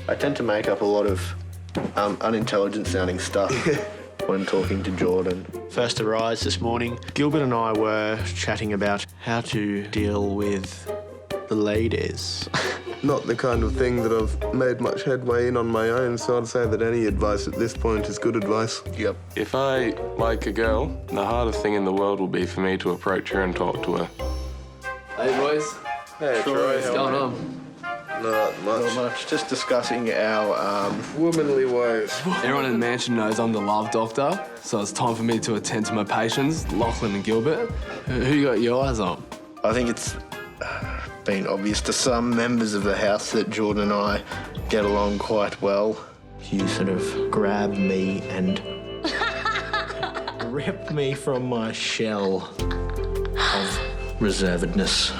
I tend to make up a lot of unintelligent-sounding stuff when talking to Jordan. First arise this morning, Gilbert and I were chatting about how to deal with the ladies. Not the kind of thing that I've made much headway in on my own, so I'd say that any advice at this point is good advice. Yep. If I like a girl, the hardest thing in the world will be for me to approach her and talk to her. Hey, boys. Hey, Troy, What's going on? Not much. Not much. Just discussing our Womanly ways. Everyone in the mansion knows I'm the love doctor, so it's time for me to attend to my patients, Lachlan and Gilbert. Who you got your eyes on? I think it's been obvious to some members of the house that Jordan and I get along quite well. You sort of grab me and rip me from my shell of reservedness.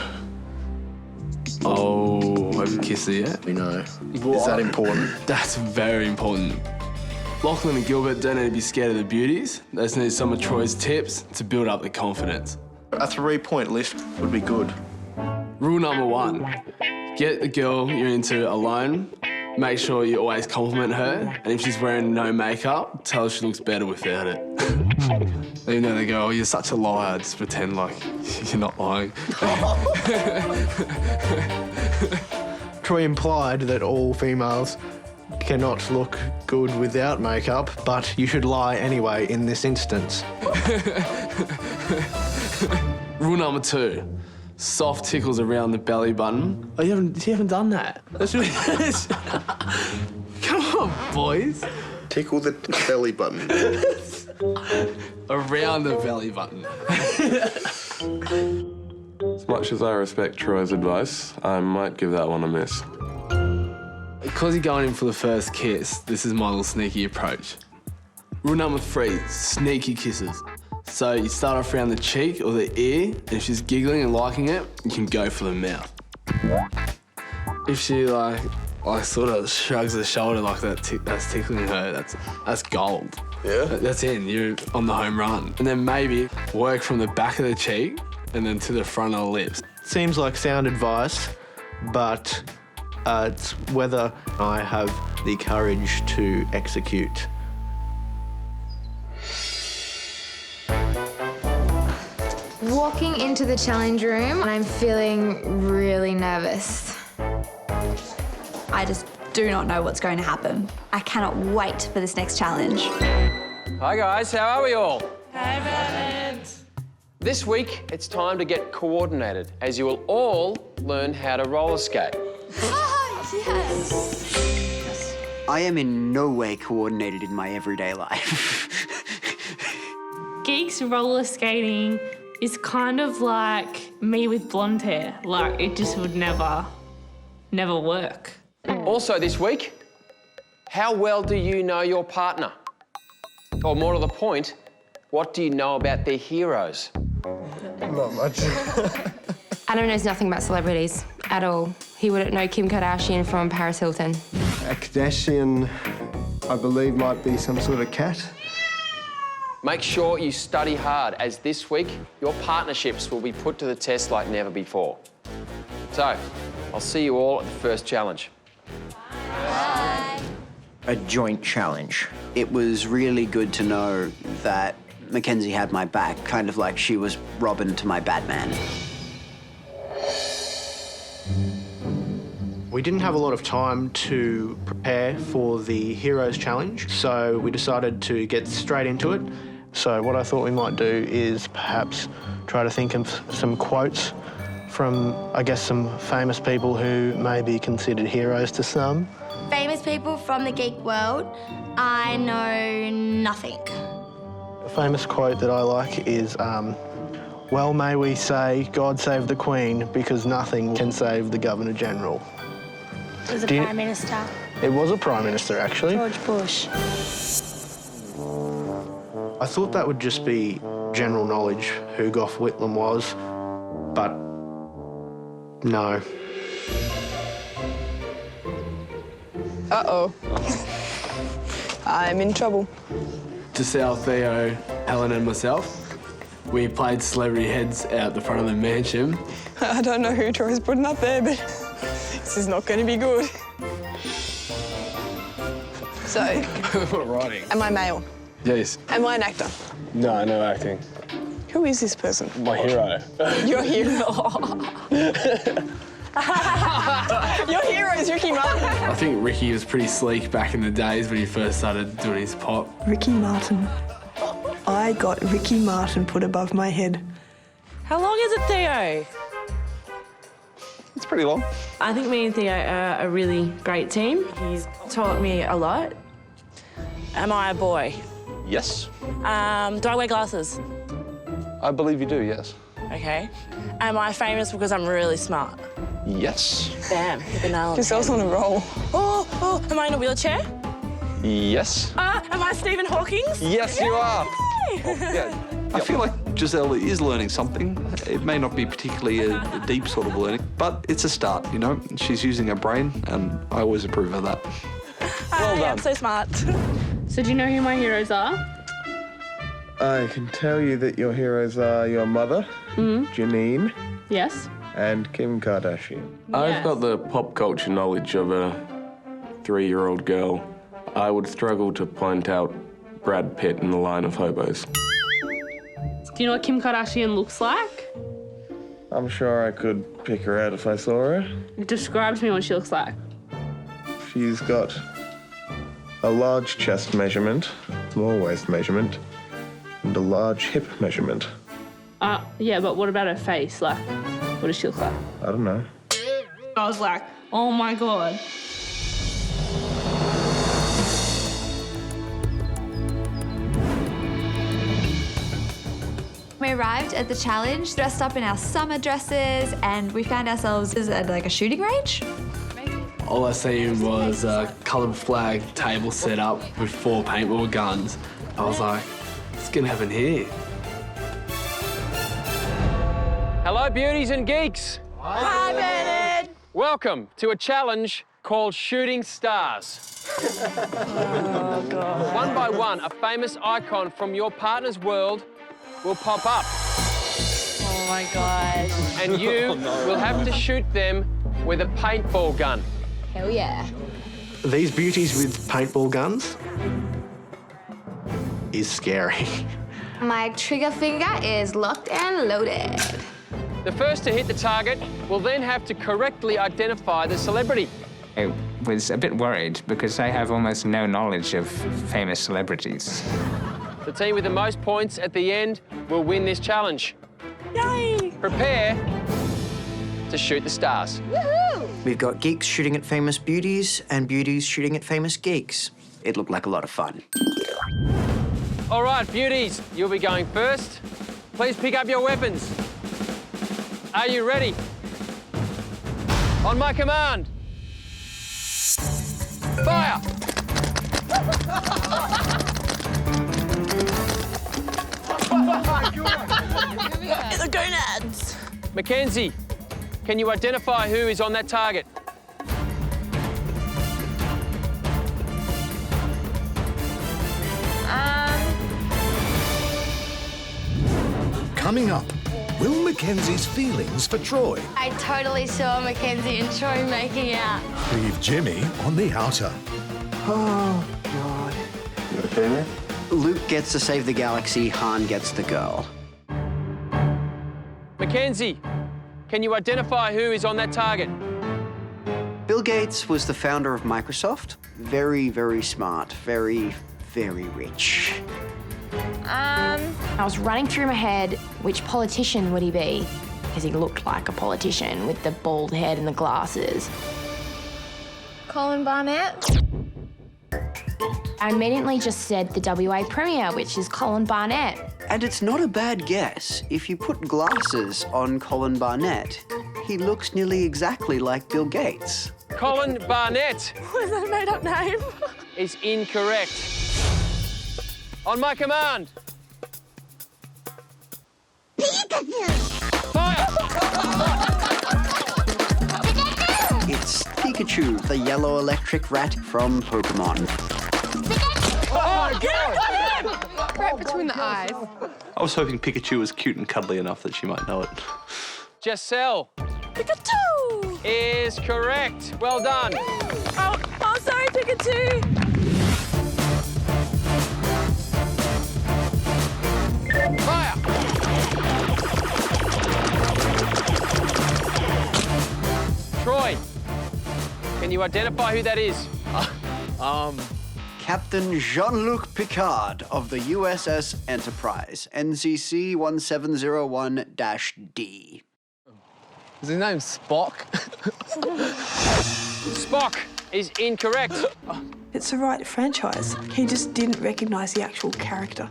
Oh, have you kissed her yet? We know. Is that important? That's very important. Lachlan and Gilbert don't need to be scared of the beauties. They just need some of Troy's tips to build up their confidence. A 3-point list would be good. Rule number 1, get the girl you're into alone. Make sure you always compliment her, and if she's wearing no makeup, tell her she looks better without it. Even though they go, oh, you're such a liar, just pretend like you're not lying. Troy implied that all females cannot look good without makeup, but you should lie anyway in this instance. Rule number 2, soft tickles around the belly button. Oh, you haven't done that? That's really... Come on, boys. Tickle the belly button. Around the belly button. As much as I respect Troy's advice, I might give that one a miss. Because you're going in for the first kiss, this is my little sneaky approach. Rule number 3, sneaky kisses. So you start off around the cheek or the ear, and if she's giggling and liking it, you can go for the mouth. If she like sort of shrugs her shoulder like that's tickling her, that's gold. Yeah? That's in, you're on the home run. And then maybe work from the back of the cheek and then to the front of the lips. Seems like sound advice, but it's whether I have the courage to execute. Walking into the challenge room, I'm feeling really nervous. I just do not know what's going to happen. I cannot wait for this next challenge. Hi guys, how are we all? Hey, Bernard. This week, it's time to get coordinated, as you will all learn how to roller skate. Yes. I am in no way coordinated in my everyday life. Geeks roller skating is kind of like me with blonde hair. Like, it just would never work. Also this week, how well do you know your partner? Or more to the point, what do you know about their heroes? Not much. Adam knows nothing about celebrities at all. He wouldn't know Kim Kardashian from Paris Hilton. A Kardashian, I believe, might be some sort of cat. Make sure you study hard, as this week, your partnerships will be put to the test like never before. So, I'll see you all at the first challenge. A joint challenge. It was really good to know that Mackenzie had my back, kind of like she was Robin to my Batman. We didn't have a lot of time to prepare for the Heroes Challenge, so we decided to get straight into it. So what I thought we might do is perhaps try to think of some quotes from, I guess, some famous people who may be considered heroes to some. Famous people from the geek world, I know nothing. A famous quote that I like is, well, may we say, God save the Queen, because nothing can save the Governor-General. It was a Prime Minister. It was a Prime Minister, actually. George Bush. I thought that would just be general knowledge who Gough Whitlam was, but no. Uh-oh. I'm in trouble. Giselle, Theo, Helen and myself, we played celebrity heads out the front of the mansion. I don't know who Troy's putting up there, but this is not going to be good. So, What writing? am I male? Yes. Am I an actor? No, no acting. Who is this person? My hero. Your hero. Your hero is Ricky Martin. I think Ricky was pretty sleek back in the days when he first started doing his pop. Ricky Martin. I got Ricky Martin put above my head. How long is it, Theo? It's pretty long. I think me and Theo are a really great team. He's taught me a lot. Am I a boy? Yes. Do I wear glasses? I believe you do, yes. Okay. Am I famous because I'm really smart? Yes. Bam, hit the nail on the Giselle's head. on a roll. Oh, am I in a wheelchair? Yes. Am I Stephen Hawking? Yes, you are. Yay! I feel like Giselle is learning something. It may not be particularly a deep sort of learning, but it's a start, you know? She's using her brain, and I always approve of that. Well done. I'm so smart. So do you know who my heroes are? I can tell you that your heroes are your mother, Janine, Yes. and Kim Kardashian. I've got the pop culture knowledge of a 3-year-old girl. I would struggle to point out Brad Pitt in the line of hobos. Do you know what Kim Kardashian looks like? I'm sure I could pick her out if I saw her. Describe to me what she looks like. She's got a large chest measurement, small waist measurement, and a large hip measurement. Yeah, but what about her face? Like, what does she look like? I don't know. I was like, oh my God. We arrived at the challenge dressed up in our summer dresses and we found ourselves at like a shooting range. All I seen was a coloured flag table set up with 4 paintball guns. I was like, what's gonna happen here? Hello, beauties and geeks. Hi, Bernard. Welcome to a challenge called Shooting Stars. Oh, God. One by one, a famous icon from your partner's world will pop up. Oh, my God. And you will have to shoot them with a paintball gun. Hell yeah. These beauties with paintball guns is scary. My trigger finger is locked and loaded. The first to hit the target will then have to correctly identify the celebrity. I was a bit worried because I have almost no knowledge of famous celebrities. The team with the most points at the end will win this challenge. Yay! Prepare to shoot the stars. Woohoo! We've got geeks shooting at famous beauties and beauties shooting at famous geeks. It looked like a lot of fun. All right, beauties, you'll be going first. Please pick up your weapons. Are you ready? On my command. Fire! The gonads. Mackenzie, can you identify who is on that target? Coming up, will Mackenzie's feelings for Troy I totally saw Mackenzie and Troy making out. leave Jimmy on the outer? Oh, God. You okay, man? Luke gets to save the galaxy, Han gets the girl. Mackenzie, can you identify who is on that target? Bill Gates was the founder of Microsoft. Very, very smart. Very, very rich. I was running through my head, which politician would he be? Because he looked like a politician with the bald head and the glasses. Colin Barnett. I immediately just said the WA Premier, which is Colin Barnett. And it's not a bad guess. If you put glasses on Colin Barnett, he looks nearly exactly like Bill Gates. Colin Barnett Was that a made-up name? is incorrect. On my command. Fire! It's Pikachu, the yellow electric rat from Pokemon. Oh, my God! Right between the eyes. I was hoping Pikachu was cute and cuddly enough that she might know it. Giselle Pikachu! is correct. Well done. Oh, sorry, Pikachu. identify who that is? Captain Jean-Luc Picard of the USS Enterprise, NCC 1701-D. Is his name Spock? Spock is incorrect. It's the right franchise. He just didn't recognise the actual character.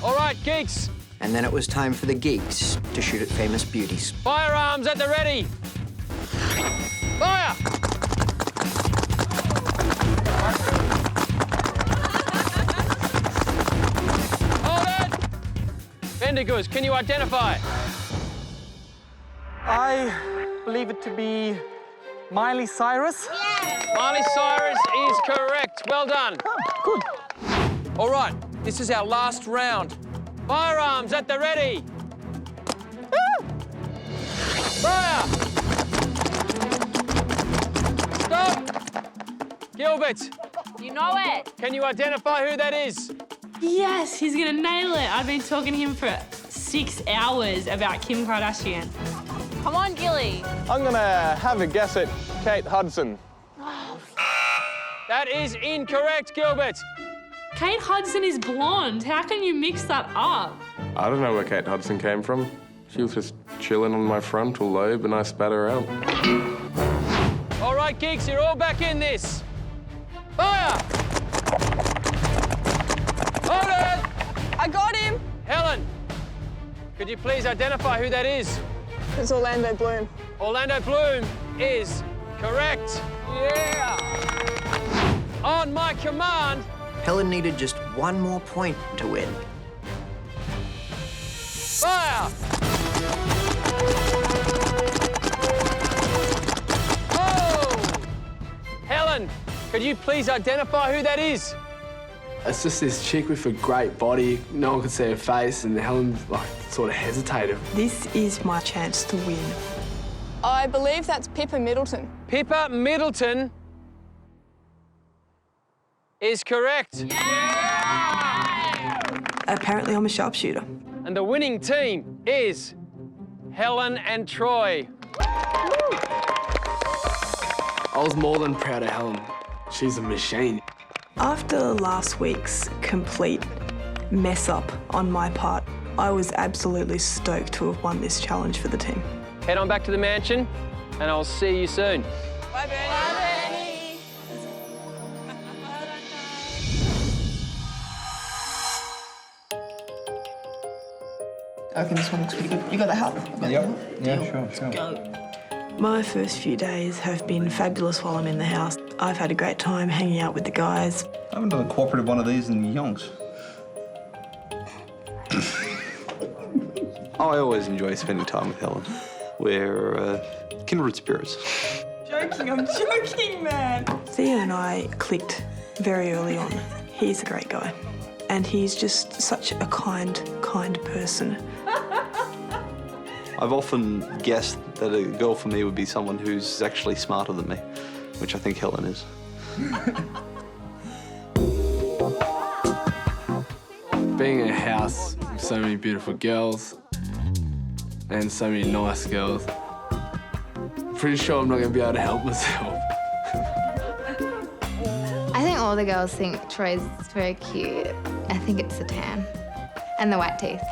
All right, geeks. And then it was time for the geeks to shoot at famous beauties. Firearms at the ready. Fire! Hold it! Bendigoos, can you identify? I believe it to be Miley Cyrus. Miley Cyrus is correct. Well done. Good. All right, this is our last round. Firearms at the ready. Fire! Stop! Gilbert. You know it. Can you identify who that is? Yes, he's gonna nail it. I've been talking to him for 6 hours about Kim Kardashian. Come on, Gilly. I'm gonna have a guess at Kate Hudson. That is incorrect, Gilbert. Kate Hudson is blonde. How can you mix that up? I don't know where Kate Hudson came from. She was just chilling on my frontal lobe and I spat her out. All right, geeks, you're all back in this. Fire! Hold it! I got him. Helen, could you please identify who that is? It's Orlando Bloom. Orlando Bloom is correct. Yeah. On my command. Helen needed just one more point to win. Fire! Oh! Helen, could you please identify who that is? It's just this chick with a great body. No one could see her face, and Helen sort of hesitated. This is my chance to win. I believe that's Pippa Middleton. Pippa Middleton is correct. Apparently, I'm a sharpshooter. And the winning team is Helen and Troy. I was more than proud of Helen. She's a machine. After last week's complete mess up on my part, I was absolutely stoked to have won this challenge for the team. Head on back to the mansion, and I'll see you soon. Bye, Benny. Bye, Benny. I reckon this one looks pretty good. You got the help? Yeah, sure. My first few days have been fabulous while I'm in the house. I've had a great time hanging out with the guys. I haven't done a cooperative one of these in yonks. I always enjoy spending time with Helen. We're kindred spirits. Joking, I'm joking, man. Theo and I clicked very early on. He's a great guy. And he's just such a kind person. I've often guessed that a girl for me would be someone who's actually smarter than me, which I think Helen is. Being in a house with so many beautiful girls and so many nice girls, pretty sure I'm not going to be able to help myself. I think all the girls think Troy's very cute. I think it's the tan and the white teeth.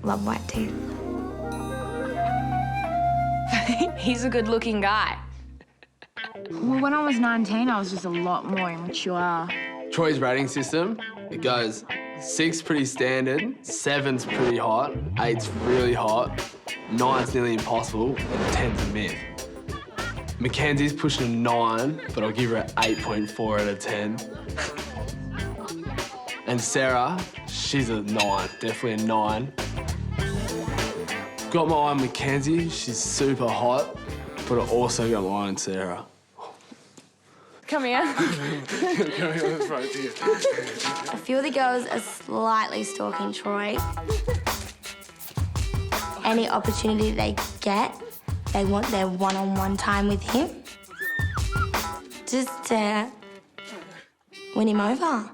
Love white teeth. He's a good-looking guy. Well, when I was 19, I was just a lot more immature. Troy's rating system, it goes 6 pretty standard, 7's pretty hot, 8's really hot, 9's nearly impossible, and 10's a myth. Mackenzie's pushing a 9, but I'll give her an 8.4 out of 10. And Sarah, she's a 9, definitely a 9. Got my eye on Mackenzie, she's super hot, but I also got my eye on Sarah. Come here. A few of the girls are slightly stalking Troy. Any opportunity they get, they want their one-on-one time with him. Just to win him over.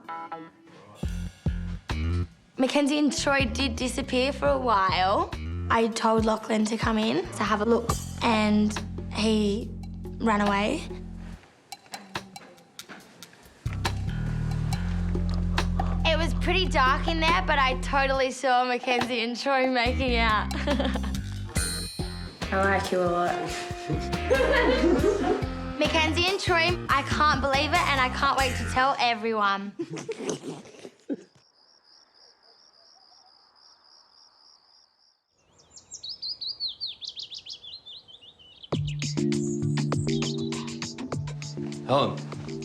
Mackenzie and Troy did disappear for a while. I told Lachlan to come in to have a look, and he ran away. pretty dark in there, but I totally saw Mackenzie and Troy making out. I like you a lot. Mackenzie and Troy, I can't believe it, and I can't wait to tell everyone. Helen.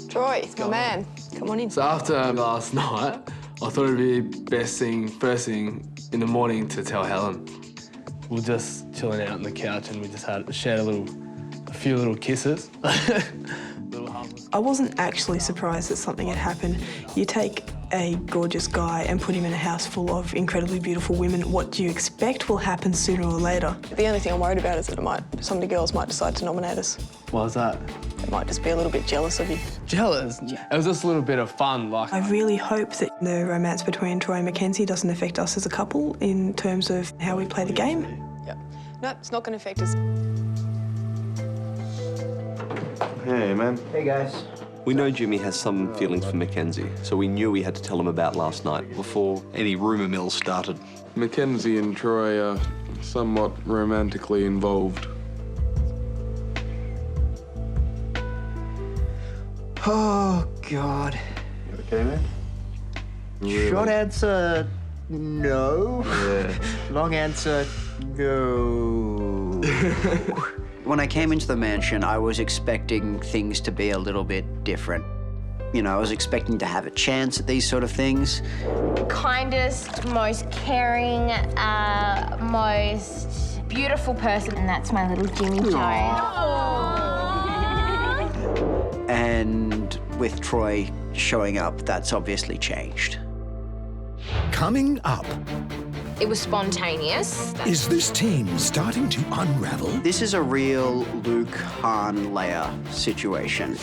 Troy, my man, come on in. So after last night, I thought it'd be first thing in the morning to tell Helen. We were just chilling out on the couch and we just shared a few little kisses. I wasn't actually surprised that something had happened. You take a gorgeous guy and put him in a house full of incredibly beautiful women. What do you expect will happen sooner or later? The only thing I'm worried about is that some of the girls might decide to nominate us. Why was that? They might just be a little bit jealous of you. Jealous? Yeah. It was just a little bit of fun. I really hope that the romance between Troy and Mackenzie doesn't affect us as a couple in terms of how we play the game. Yeah. No, it's not going to affect us. Hey, man. Hey, guys. We know Jimmy has some feelings for Mackenzie, so we knew we had to tell him about last night before any rumour mill started. Mackenzie and Troy are somewhat romantically involved. Oh, God. You okay, man? Really? Short answer, no. Yeah. Long answer, no. When I came into the mansion, I was expecting things to be a little bit different. You know, I was expecting to have a chance at these sort of things. Kindest, most caring, most beautiful person, and that's my little Jimmy Joe. And with Troy showing up, that's obviously changed. Coming up, It was spontaneous. is this team starting to unravel? This is a real Luke, Han, Leia situation.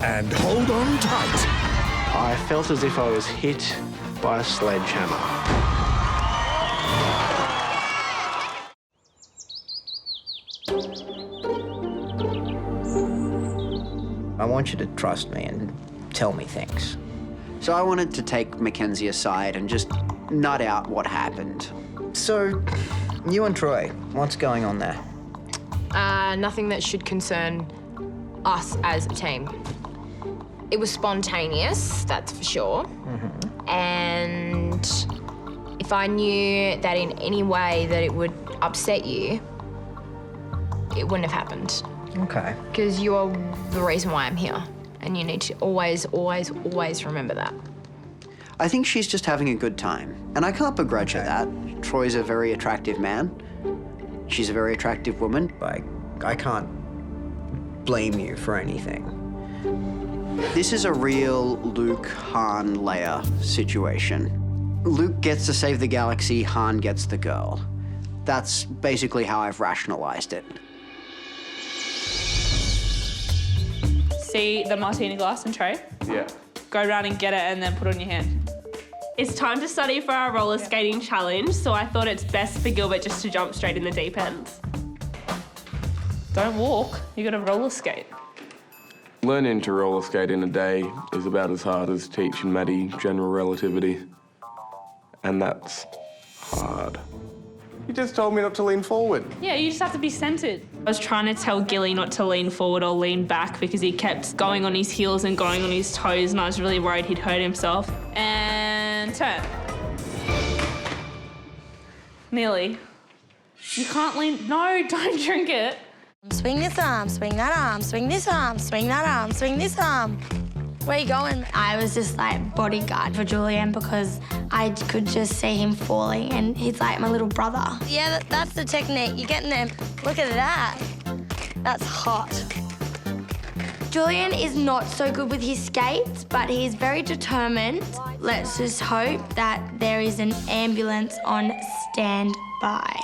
And hold on tight. I felt as if I was hit by a sledgehammer. I want you to trust me and tell me things. So I wanted to take Mackenzie aside and just nut out what happened. So, you and Troy, what's going on there? Nothing that should concern us as a team. It was spontaneous, that's for sure. And if I knew that in any way that it would upset you, it wouldn't have happened. Okay. Because you're the reason why I'm here. And you need to always, always, always remember that. I think she's just having a good time. And I can't begrudge her that. Troy's a very attractive man. She's a very attractive woman. I can't blame you for anything. This is a real Luke, Han, Leia situation. Luke gets to save the galaxy, Han gets the girl. That's basically how I've rationalized it. See the martini glass and tray? Yeah. Go around and get it and then put it on your hand. It's time to study for our roller skating challenge, so I thought it's best for Gilbert just to jump straight in the deep end. Don't walk, you gotta roller skate. Learning to roller skate in a day is about as hard as teaching Maddie general relativity. And that's hard. You just told me not to lean forward. Yeah, you just have to be centered. I was trying to tell Gilly not to lean forward or lean back because he kept going on his heels and going on his toes, and I was really worried he'd hurt himself. And turn. Nearly. You can't lean. No, don't drink it. Swing this arm, swing that arm, swing this arm, swing that arm, swing this arm. Where you going? I was just like bodyguard for Julian because I could just see him falling and he's like my little brother. Yeah, that's the technique. You're getting them. Look at that. That's hot. Julian is not so good with his skates, but he's very determined. Let's just hope that there is an ambulance on standby.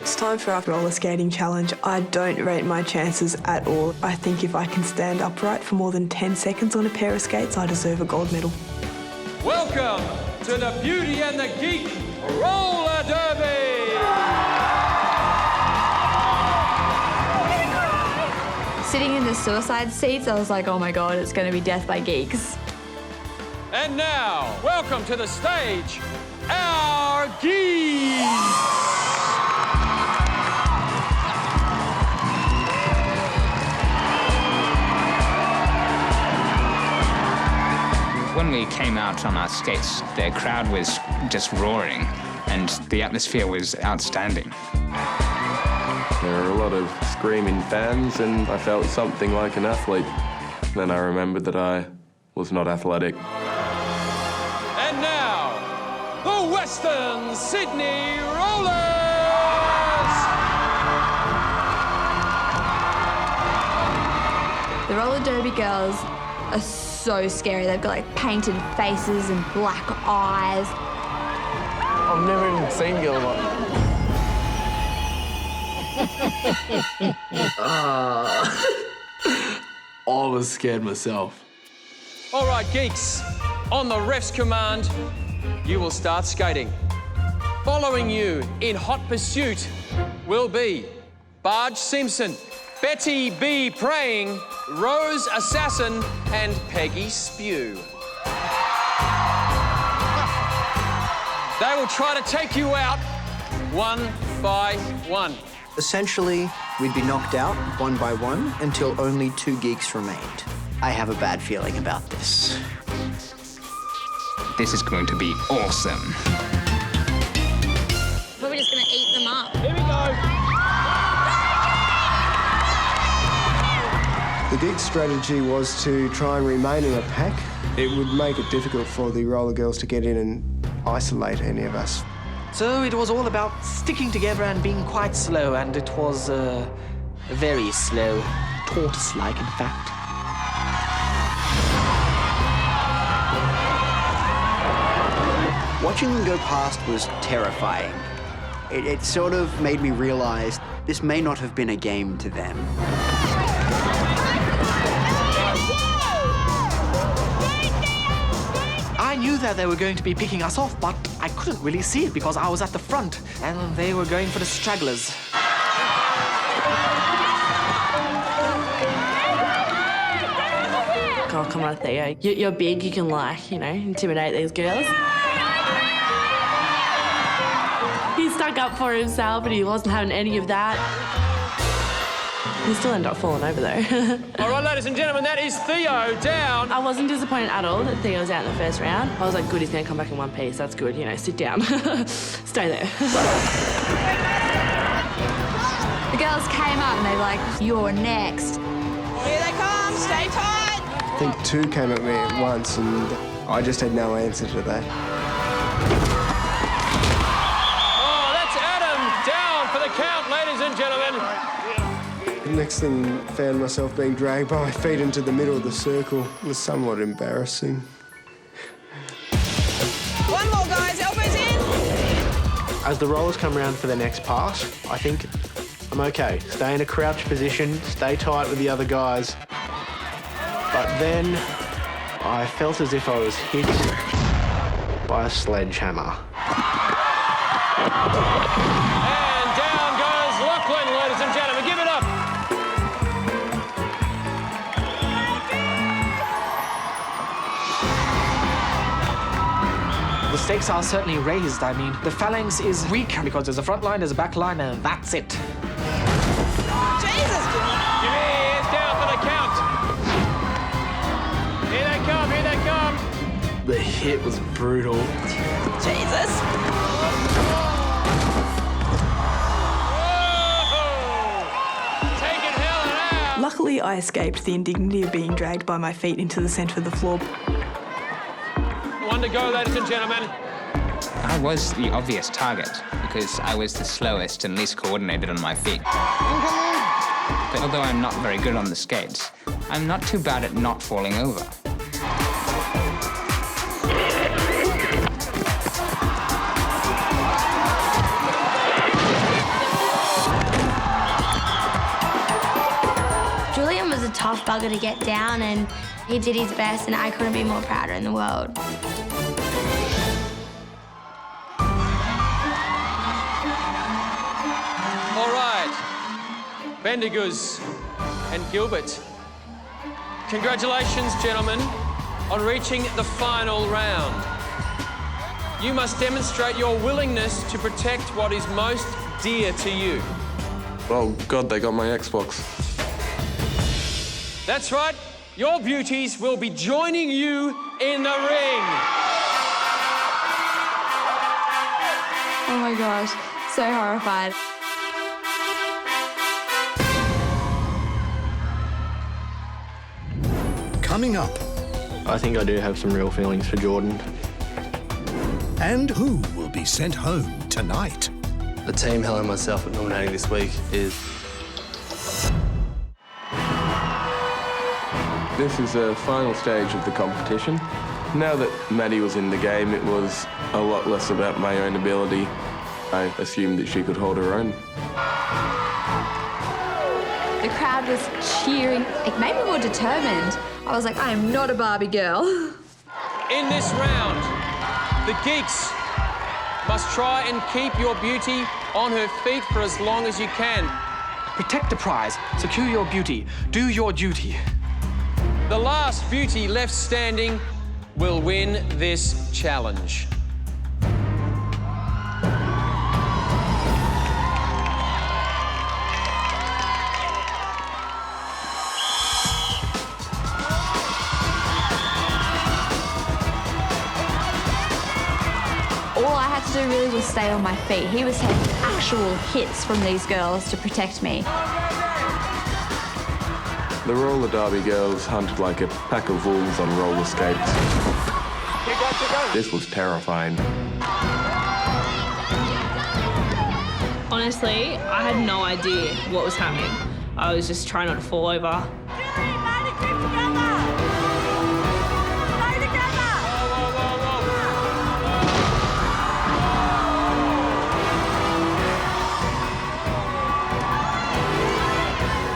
It's time for our roller skating challenge. I don't rate my chances at all. I think if I can stand upright for more than 10 seconds on a pair of skates, I deserve a gold medal. Welcome to the Beauty and the Geek Roller Derby! Sitting in the suicide seats, I was like, oh my God, it's going to be death by geeks. And now, welcome to the stage, our geeks! When we came out on our skates, the crowd was just roaring, and the atmosphere was outstanding. There were a lot of screaming fans, and I felt something like an athlete. Then I remembered that I was not athletic. And now, the Western Sydney Rollers! The roller derby girls are so scary. They've got like painted faces and black eyes. I've never even seen girls like that. I was scared myself. All right, geeks, on the ref's command, you will start skating. Following you in hot pursuit will be Barge Simpson, Betty B. Praying, Rose Assassin, and Peggy Spew. They will try to take you out one by one. Essentially, we'd be knocked out one by one until only 2 geeks remained. I have a bad feeling about this. This is going to be awesome. Probably just gonna eat them up. Here we go. The geek's strategy was to try and remain in a pack. It would make it difficult for the roller girls to get in and isolate any of us. So it was all about sticking together and being quite slow, and it was very slow. Tortoise-like, in fact. Watching them go past was terrifying. It sort of made me realize this may not have been a game to them. I knew that they were going to be picking us off, but I couldn't really see it because I was at the front, and they were going for the stragglers. Oh, come on, Theo. You're big, you can, like, you know, intimidate these girls. He stuck up for himself, and he wasn't having any of that. He still ended up falling over, though. All right, ladies and gentlemen, that is Theo down. I wasn't disappointed at all that Theo was out in the first round. I was like, good, he's going to come back in one piece. That's good, you know, sit down. Stay there. The girls came up and they were like, you're next. Here they come, stay tight. I think 2 came at me at once, and I just had no answer to that. Oh, that's Adam down for the count, ladies and gentlemen. The next thing, found myself being dragged by my feet into the middle of the circle. It was somewhat embarrassing. One more, guys, elbows in. As the rollers come around for the next pass, I think I'm okay. Stay in a crouch position, stay tight with the other guys. But then I felt as if I was hit by a sledgehammer. And down goes Lachlan, ladies and gentlemen. Give it up. The stakes are certainly raised. I mean, the phalanx is weak because there's a front line, there's a back line, and that's it. Jesus! Jimmy is down for the count. Here they come, here they come. The hit was brutal. Jesus! Taking hell and out. Luckily, I escaped the indignity of being dragged by my feet into the centre of the floor. One to go, ladies and gentlemen. I was the obvious target because I was the slowest and least coordinated on my feet. But although I'm not very good on the skates, I'm not too bad at not falling over. Julian was a tough bugger to get down, and he did his best, and I couldn't be more prouder in the world. All right. Bendigers, and Gilbert. Congratulations, gentlemen, on reaching the final round. You must demonstrate your willingness to protect what is most dear to you. Oh, God, they got my Xbox. That's right. Your beauties will be joining you in the ring. Oh my gosh, so horrified. Coming up. I think I do have some real feelings for Jordan. And who will be sent home tonight? The team Helen and myself are nominating this week is... This is the final stage of the competition. Now that Maddie was in the game, it was a lot less about my own ability. I assumed that she could hold her own. The crowd was cheering. It made me more determined. I was like, I am not a Barbie girl. In this round, the geeks must try and keep your beauty on her feet for as long as you can. Protect the prize, secure your beauty, do your duty. The last beauty left standing will win this challenge. All I had to do really was stay on my feet. He was taking actual hits from these girls to protect me. The roller derby girls hunted like a pack of wolves on roller skates. This was terrifying. Honestly, I had no idea what was happening. I was just trying not to fall over.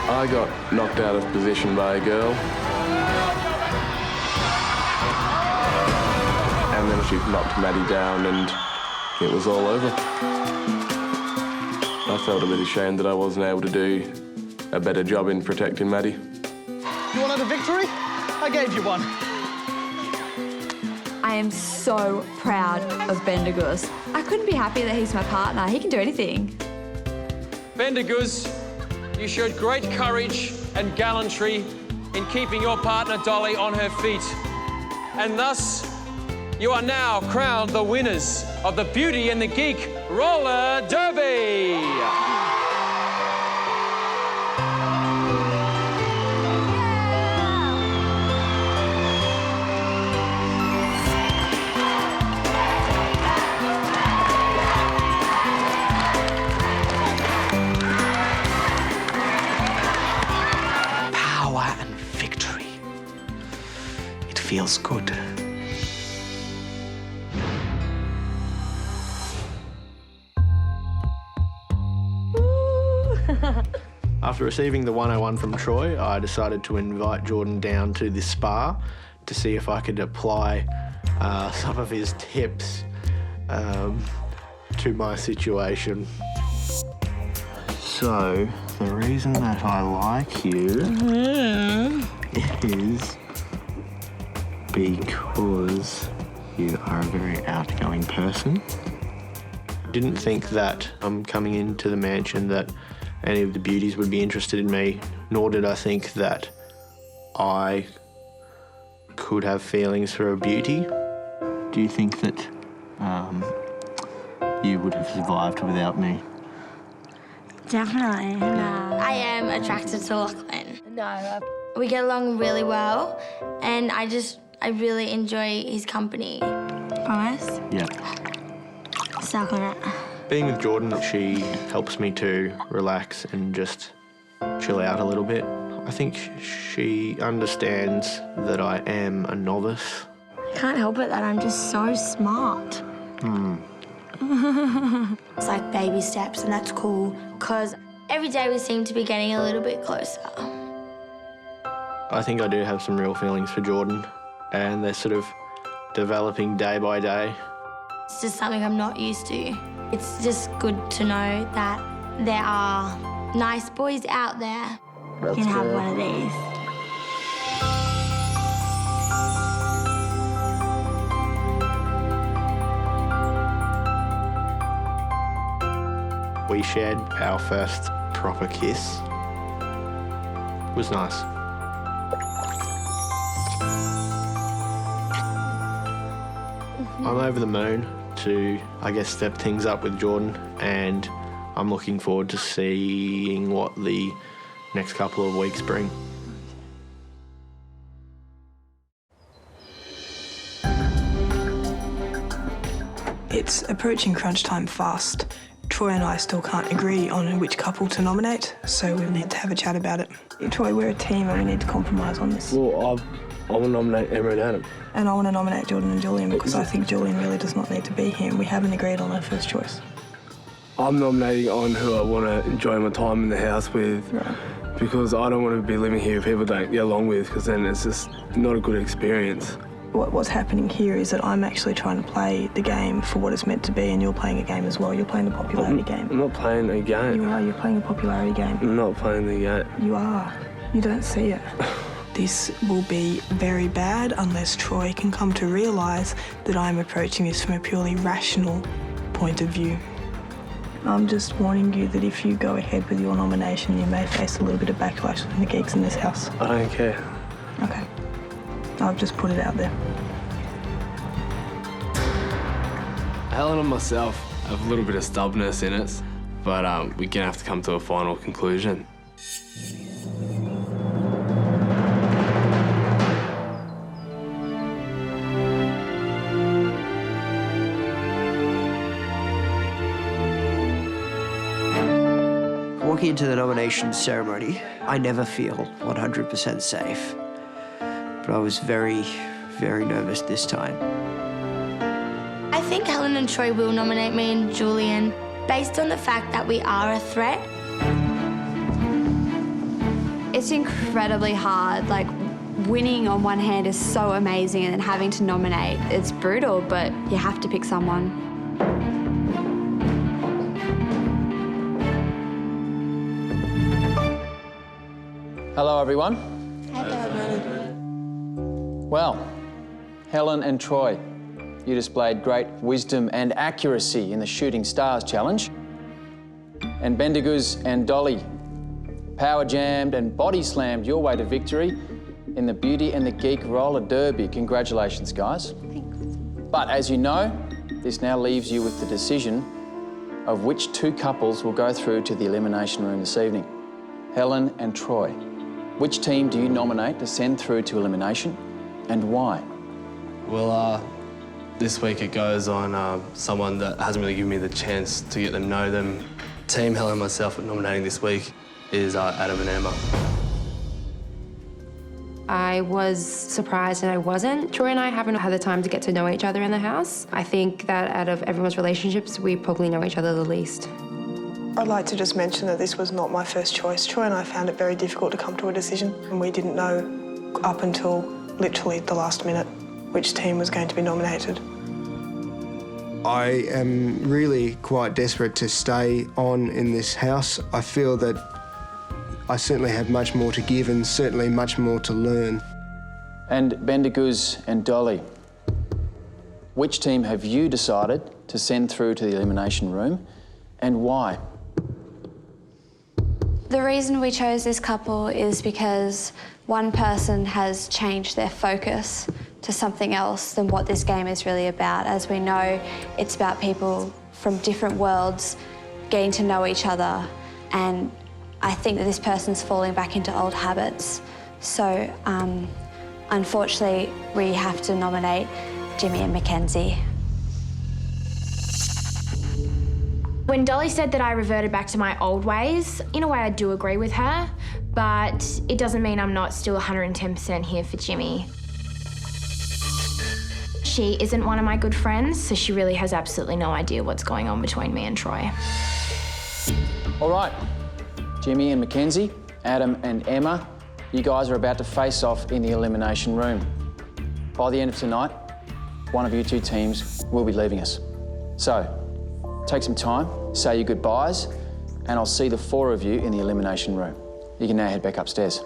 I got knocked out of position by a girl. And then she knocked Maddie down and it was all over. I felt a bit ashamed that I wasn't able to do a better job in protecting Maddie. You wanted a victory? I gave you one. I am so proud of Bendigoos. I couldn't be happier that he's my partner. He can do anything. Bendigoos, you showed great courage and gallantry in keeping your partner Dolly on her feet. And thus, you are now crowned the winners of the Beauty and the Geek Roller Derby. Feels good. After receiving the 101 from Troy, I decided to invite Jordan down to the spa to see if I could apply some of his tips to my situation. So, the reason that I like you is because you are a very outgoing person. Didn't think that coming into the mansion that any of the beauties would be interested in me, nor did I think that I could have feelings for a beauty. Do you think that you would have survived without me? Definitely. No. I am attracted to Lachlan. No. We get along really well, and I really enjoy his company. Promise? Yeah. Suck on it. Being with Jordan, she helps me to relax and just chill out a little bit. I think she understands that I am a novice. I can't help it that I'm just so smart. It's like baby steps, and that's cool, because every day we seem to be getting a little bit closer. I think I do have some real feelings for Jordan, and they're sort of developing day by day. It's just something I'm not used to. It's just good to know that there are nice boys out there. You can have one of these. We shared our first proper kiss. It was nice. I'm over the moon to, I guess, step things up with Jordan, and I'm looking forward to seeing what the next couple of weeks bring. It's approaching crunch time fast. Troy and I still can't agree on which couple to nominate, so we need to have a chat about it. Troy, we're a team and we need to compromise on this. Well, I will nominate Emma and Adam. And I want to nominate Jordan and Julian because I think Julian really does not need to be here and we haven't agreed on our first choice. I'm nominating on who I want to enjoy my time in the house with, because I don't want to be living here if people don't get along with, because then it's just not a good experience. What's happening here is that I'm actually trying to play the game for what it's meant to be, and you're playing a game as well. You're playing the popularity game. I'm not playing a game. You are. You're playing a popularity game. I'm not playing the game. You are. You don't see it. This will be very bad unless Troy can come to realise that I'm approaching this from a purely rational point of view. I'm just warning you that if you go ahead with your nomination, you may face a little bit of backlash from the geeks in this house. I don't care. Okay. I've just put it out there. Helen and myself have a little bit of stubbornness in us, but we're gonna have to come to a final conclusion. Walking into the nomination ceremony, I never feel 100% safe. But I was very, very nervous this time. I think Helen and Troy will nominate me and Julian based on the fact that we are a threat. It's incredibly hard. Like, winning on one hand is so amazing, and then having to nominate, it's brutal, but you have to pick someone. Hello, everyone. Well, Helen and Troy, you displayed great wisdom and accuracy in the Shooting Stars Challenge. And Bendiguz and Dolly power jammed and body slammed your way to victory in the Beauty and the Geek Roller Derby. Congratulations, guys. Thanks. But as you know, this now leaves you with the decision of which two couples will go through to the Elimination Room this evening. Helen and Troy, which team do you nominate to send through to elimination, and why? Well, this week it goes on someone that hasn't really given me the chance to get to know them. Team Helen and myself nominating this week is Adam and Emma. I was surprised and I wasn't. Troy and I haven't had the time to get to know each other in the house. I think that out of everyone's relationships, we probably know each other the least. I'd like to just mention that this was not my first choice. Troy and I found it very difficult to come to a decision, and we didn't know up until literally the last minute which team was going to be nominated. I am really quite desperate to stay on in this house. I feel that I certainly have much more to give and certainly much more to learn. And Bendiguz and Dolly, which team have you decided to send through to the Elimination Room, and why? The reason we chose this couple is because one person has changed their focus to something else than what this game is really about. As we know, it's about people from different worlds getting to know each other, and I think that this person's falling back into old habits. So, unfortunately, we have to nominate Jimmy and Mackenzie. When Dolly said that I reverted back to my old ways, in a way I do agree with her, but it doesn't mean I'm not still 110% here for Jimmy. She isn't one of my good friends, so she really has absolutely no idea what's going on between me and Troy. All right, Jimmy and Mackenzie, Adam and Emma, you guys are about to face off in the Elimination Room. By the end of tonight, one of you two teams will be leaving us. So, take some time, say your goodbyes, and I'll see the four of you in the Elimination Room. You can now head back upstairs.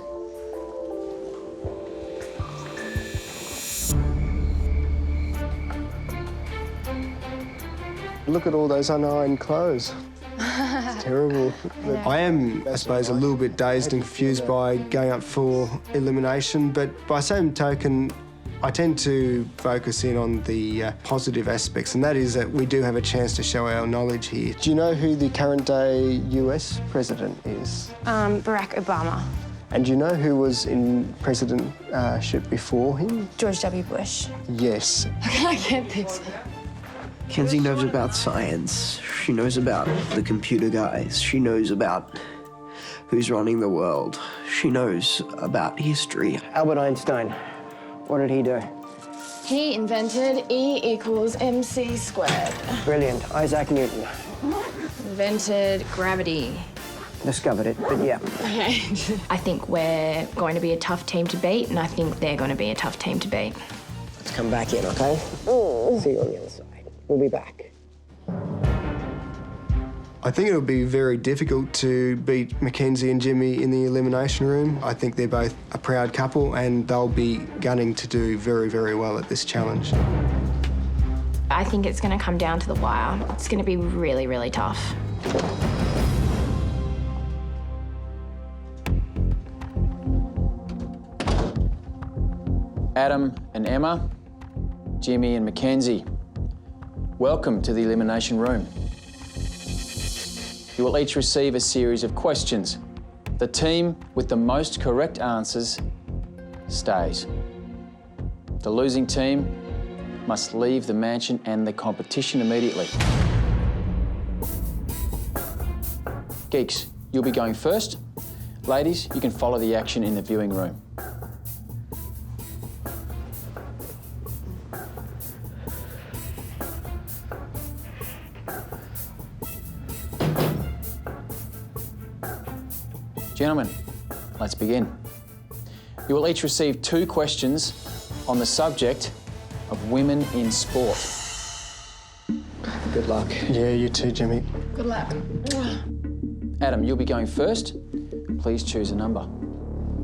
Look at all those unironed clothes. It's terrible. I am, I suppose, a little bit dazed and confused by going up for elimination, but by same token, I tend to focus in on the positive aspects, and that is that we do have a chance to show our knowledge here. Do you know who the current day US president is? Barack Obama. And do you know who was in presidentship before him? George W. Bush. Yes. I get this. Kenzie knows about science. She knows about the computer guys. She knows about who's running the world. She knows about history. Albert Einstein, what did he do? He invented E = mc². Brilliant. Isaac Newton. Invented gravity. Discovered it, but yeah. Okay. I think we're going to be a tough team to beat, and I think they're going to be a tough team to beat. Let's come back in, okay? See you on the other side. We'll be back. I think it'll be very difficult to beat Mackenzie and Jimmy in the elimination room. I think they're both a proud couple and they'll be gunning to do very, very well at this challenge. I think it's going to come down to the wire. It's going to be really, really tough. Adam and Emma, Jimmy and Mackenzie, welcome to the Elimination Room. You will each receive a series of questions. The team with the most correct answers stays. The losing team must leave the mansion and the competition immediately. Geeks, you'll be going first. Ladies, you can follow the action in the viewing room. Gentlemen, let's begin. You will each receive 2 questions on the subject of women in sport. Good luck. Yeah, you too, Jimmy. Good luck. Adam, you'll be going first. Please choose a number.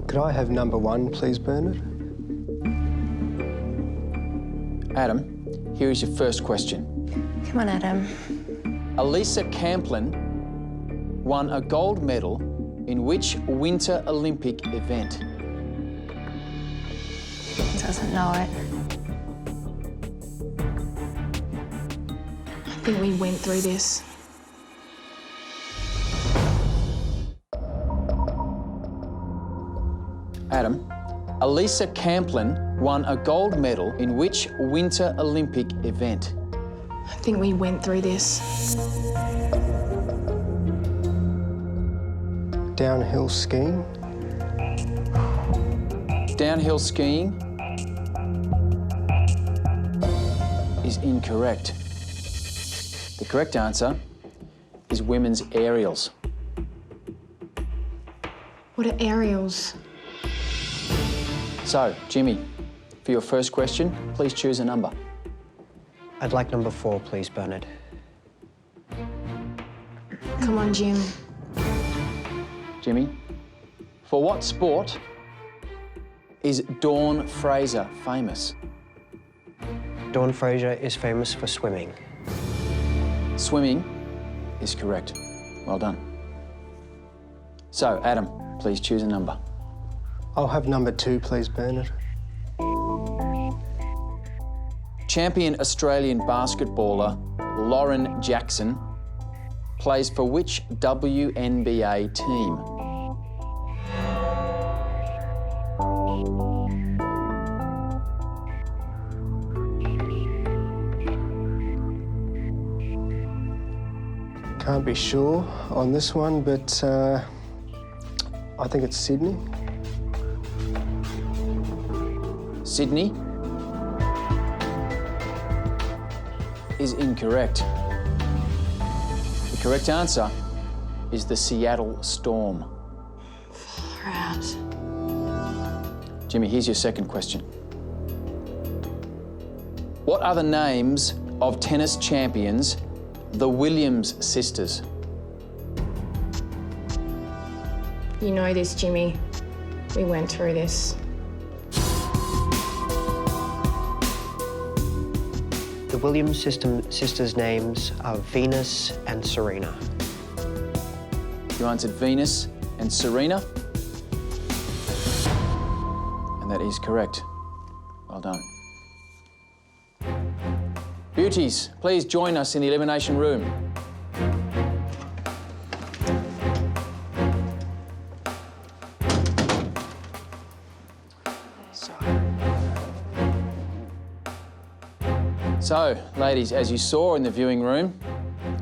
Could I have number 1, please, Bernard? Adam, here is your first question. Come on, Adam. Elisa Camplin won a gold medal in which Winter Olympic event? Doesn't know it. I think we went through this. Adam, Elisa Camplin won a gold medal in which Winter Olympic event? I think we went through this. Downhill skiing. Downhill skiing is incorrect. The correct answer is women's aerials. What are aerials? So, Jimmy, for your first question, please choose a number. I'd like number 4, please, Bernard. Come on, Jim. Jimmy, for what sport is Dawn Fraser famous? Dawn Fraser is famous for swimming. Swimming is correct. Well done. So, Adam, please choose a number. I'll have number 2, please, Bernard. Champion Australian basketballer Lauren Jackson plays for which WNBA team? Can't be sure on this one, but I think it's Sydney. Sydney is incorrect. The correct answer is the Seattle Storm. Far out. Jimmy, here's your second question. What are the names of tennis champions, the Williams sisters? You know this, Jimmy. We went through this. The Williams sisters' names are Venus and Serena. You answered Venus and Serena. And that is correct. Well done. Beauties, please join us in the Elimination Room. So, ladies, as you saw in the viewing room,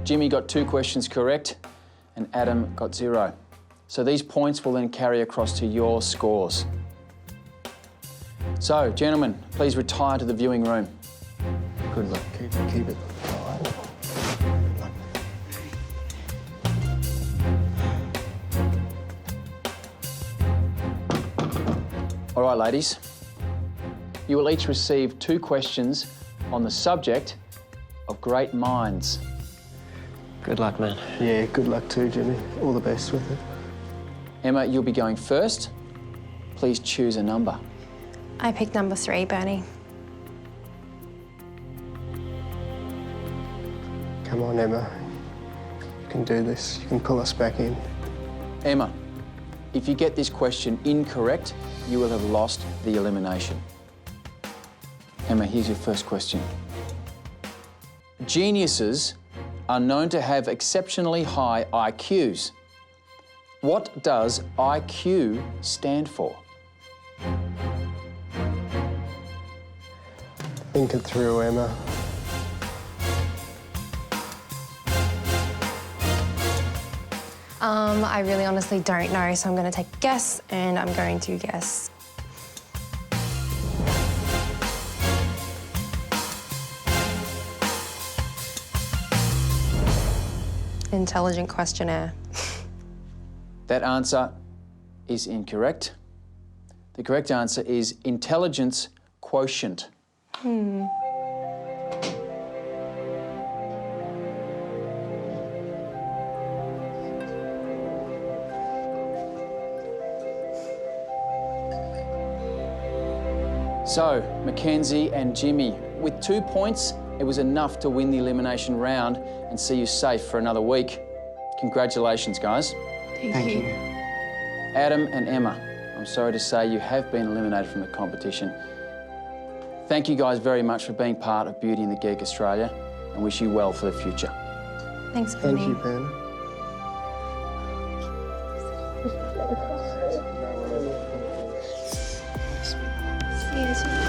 Jimmy got 2 questions correct and Adam got 0. So these points will then carry across to your scores. So, gentlemen, please retire to the viewing room. Good luck. Keep it. All right, ladies. You will each receive 2 questions on the subject of great minds. Good luck, man. Yeah, good luck too, Jimmy. All the best with it. Emma, you'll be going first. Please choose a number. I picked number 3, Bernie. Come on, Emma. You can do this. You can pull us back in. Emma, if you get this question incorrect, you will have lost the elimination. Emma, here's your first question. Geniuses are known to have exceptionally high IQs. What does IQ stand for? Think it through, Emma. I really honestly don't know, so I'm going to take a guess, and I'm going to guess intelligent questionnaire. That answer is incorrect. The correct answer is intelligence quotient. So, Mackenzie and Jimmy, with 2 points, it was enough to win the elimination round and see you safe for another week. Congratulations, guys. Thank you. Adam and Emma, I'm sorry to say you have been eliminated from the competition. Thank you guys very much for being part of Beauty and the Geek Australia and wish you well for the future. Thanks, Bernie. Thank you, Ben. See you soon.